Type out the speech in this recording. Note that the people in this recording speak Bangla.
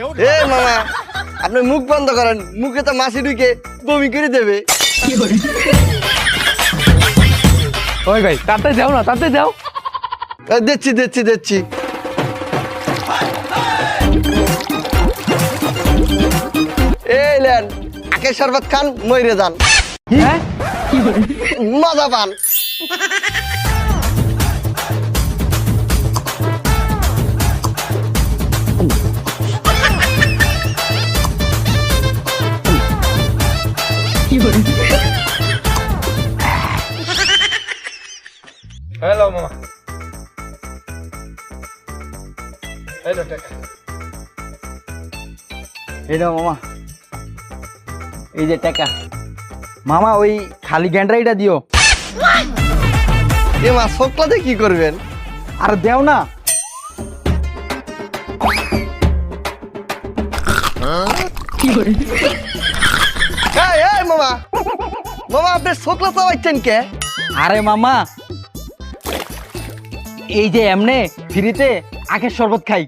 এ মামা আপনি মুখ বন্ধ করেন, মুখে তো মাছি ঢুকে বমি করে দেবে। ওই ভাই তাড়াতাড়ি যাও না, তাড়াতাড়ি যাও। দিচ্ছি দিচ্ছি দিচ্ছি। এই লেন আখের শরবত খান, মইরে যান, হ্যাঁ মজা পান। হ্যালো মামা, এই তো টাকা। এই নাও মামা, এই যে টাকা। মামা ওই খালি গ্যান্ডারিটা দিও। এ মা শুক্লাতে কি করবেন? আর দেও না। এই এই মামা, মামা আপনি শুক্লা চাওয়াচ্ছেন কে? আরে মামা এই যে এমনে ফ্রিতে আখের শরবত খাই।